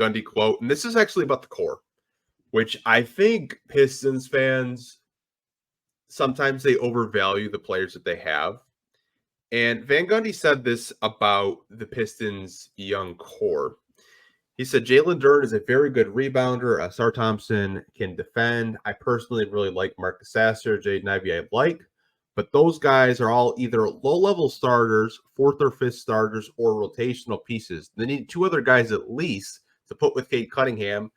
Gundy quote, and this is actually about the core, which I think Pistons fans sometimes they overvalue the players that they have. And Van Gundy said this about the Pistons' young core. He said Jalen Duren is a very good rebounder. Sar Thompson can defend. I personally really like Marcus Sasser, Jaden Ivey I like. But those guys are all either low-level starters, fourth or fifth starters, or rotational pieces. They need two other guys at least to put with Cade Cunningham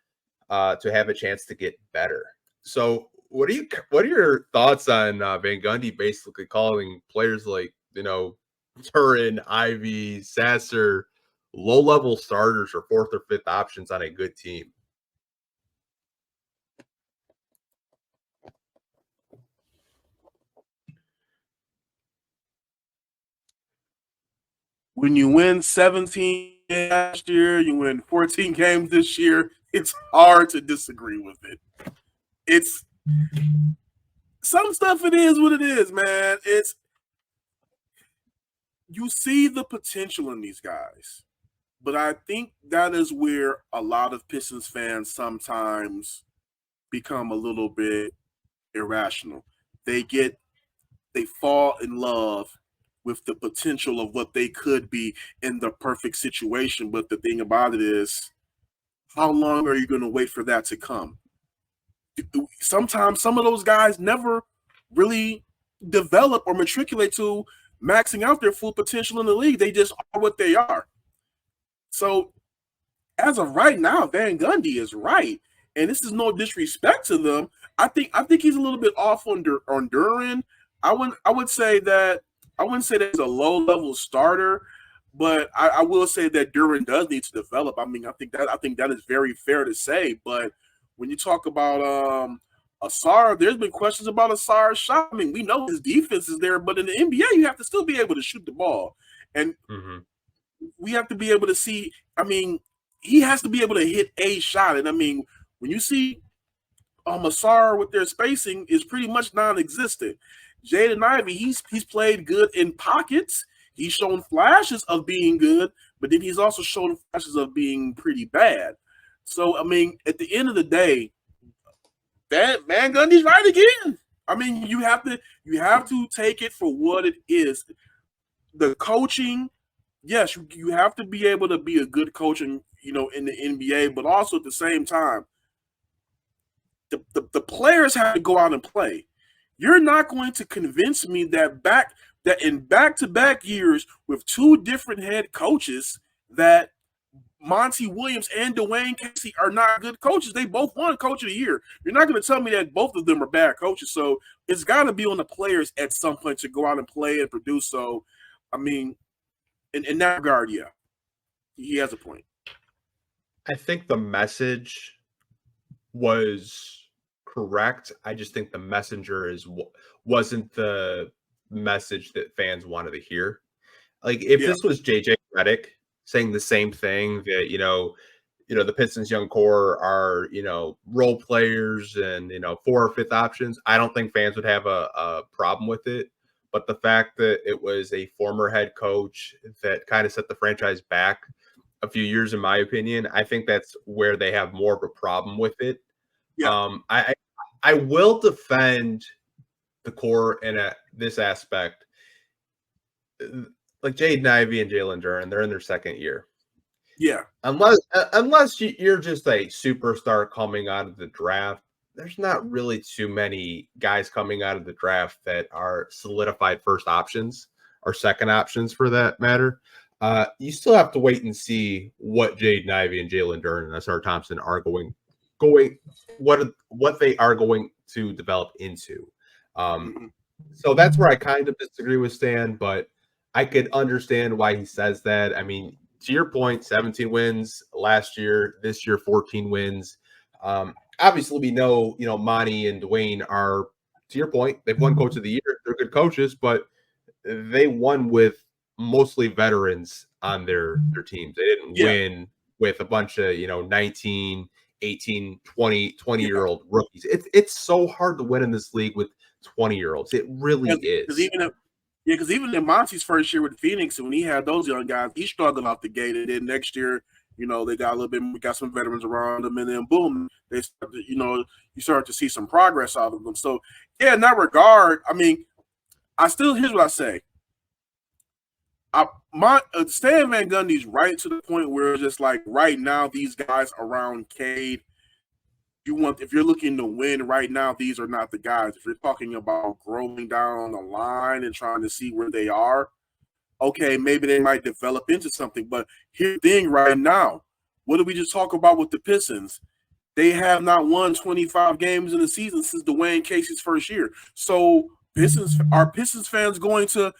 to have a chance to get better. So what are your thoughts on Van Gundy basically calling players like, Duren, Ivey, Sasser, low-level starters or fourth or fifth options on a good team? When you win 17 last year, you win 14 games this year, it's hard to disagree with it. It's some stuff it is what it is, man. You see the potential in these guys. But I think that is where a lot of Pistons fans sometimes become a little bit irrational. They fall in love with the potential of what they could be in the perfect situation. But the thing about it is, how long are you going to wait for that to come? Sometimes some of those guys never really develop or matriculate to maxing out their full potential in the league. They just are what they are. So as of right now, Van Gundy is right. And this is no disrespect to them. I think he's a little bit off on Duren. I wouldn't say that he's a low-level starter, but I will say that Duren does need to develop. I mean, I think that is very fair to say. But when you talk about Asar, there's been questions about Asar's shot. I mean, we know his defense is there, but in the NBA, you have to still be able to shoot the ball. And we have to be able to see, I mean, he has to be able to hit a shot. And I mean, when you see Asar with their spacing is pretty much non-existent. Jaden Ivey, he's played good in pockets. He's shown flashes of being good, but then he's also shown flashes of being pretty bad. So, I mean, at the end of the day, Van Gundy's right again. I mean, you have to take it for what it is. The coaching, yes, you have to be able to be a good coach in the NBA, but also at the same time, the players have to go out and play. You're not going to convince me that in back-to-back years with two different head coaches that Monty Williams and Dwayne Casey are not good coaches. They both won Coach of the Year. You're not going to tell me that both of them are bad coaches. So it's got to be on the players at some point to go out and play and produce. So, I mean, in that regard, yeah, he has a point. I think the message was correct. I just think the messenger wasn't the message that fans wanted to hear. Like if this was JJ Redick saying the same thing that the Pistons young core are role players and fourth or fifth options, I don't think fans would have a problem with it. But the fact that it was a former head coach that kind of set the franchise back a few years, in my opinion, I think that's where they have more of a problem with it. Yeah. I will defend the core in this aspect. Like Jaden Ivey and Jalen Duren, they're in their second year. Yeah. Unless you're just a superstar coming out of the draft, there's not really too many guys coming out of the draft that are solidified first options or second options for that matter. You still have to wait and see what Jaden Ivey and Jalen Duren and Sar Thompson are going what they are going to develop into. So that's where I kind of disagree with Stan, but I could understand why he says that. I mean, to your point, 17 wins last year, this year 14 wins. Obviously, we know Monty and Dwayne are, to your point, they've won Coach of the Year. They're good coaches, but they won with mostly veterans on their teams. They didn't win with a bunch of 19, 18, 20-year-old rookies. It's so hard to win in this league with 20-year-olds. It really is. Because even in Monty's first year with Phoenix, when he had those young guys, he struggled out the gate. And then next year, You know, they got a little bit, we got some veterans around them, and then boom, they start to, you start to see some progress out of them. So, yeah, in that regard, I mean, here's what I say. Stan Van Gundy's right to the point where it's just like right now, these guys around Cade, if you're looking to win right now, these are not the guys. If you're talking about growing down the line and trying to see where they are, okay, maybe they might develop into something. But here's the thing right now. What did we just talk about with the Pistons? They have not won 25 games in the season since Dwayne Casey's first year. So are Pistons fans going to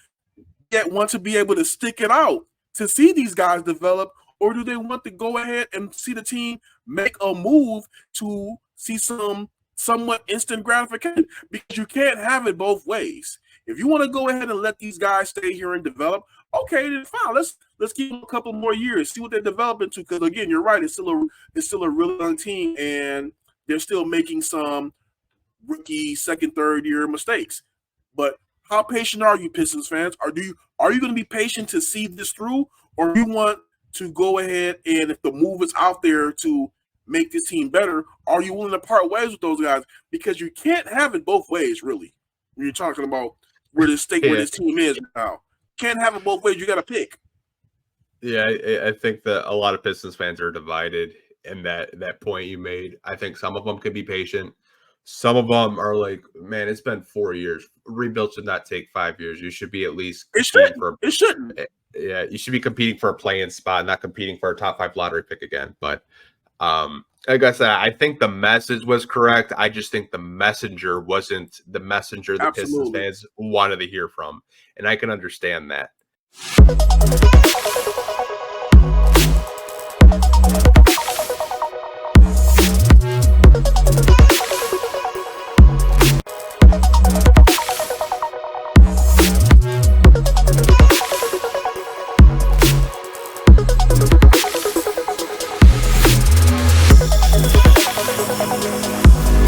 want to be able to stick it out to see these guys develop, or do they want to go ahead and see the team make a move to see some somewhat instant gratification? Because you can't have it both ways. If you want to go ahead and let these guys stay here and develop, okay, then fine. Let's give them a couple more years, see what they develop into. Because again, you're right, it's still a really young team, and they're still making some rookie second, third year mistakes. But how patient are you, Pistons fans? Are you going to be patient to see this through, or do you want to go ahead and if the move is out there to make this team better, are you willing to part ways with those guys? Because you can't have it both ways, really. When you're talking about where this team is now, can't have it both ways. You got to pick. Yeah, I think that a lot of Pistons fans are divided in that point you made. I think some of them could be patient. Some of them are like, man, it's been 4 years. Rebuild should not take 5 years. You should be at least it shouldn't. Yeah, you should be competing for a play-in spot, not competing for a top 5 lottery pick again. But like I said, I think the message was correct. I just think the messenger wasn't the messenger the Pistons fans wanted to hear from, and I can understand that.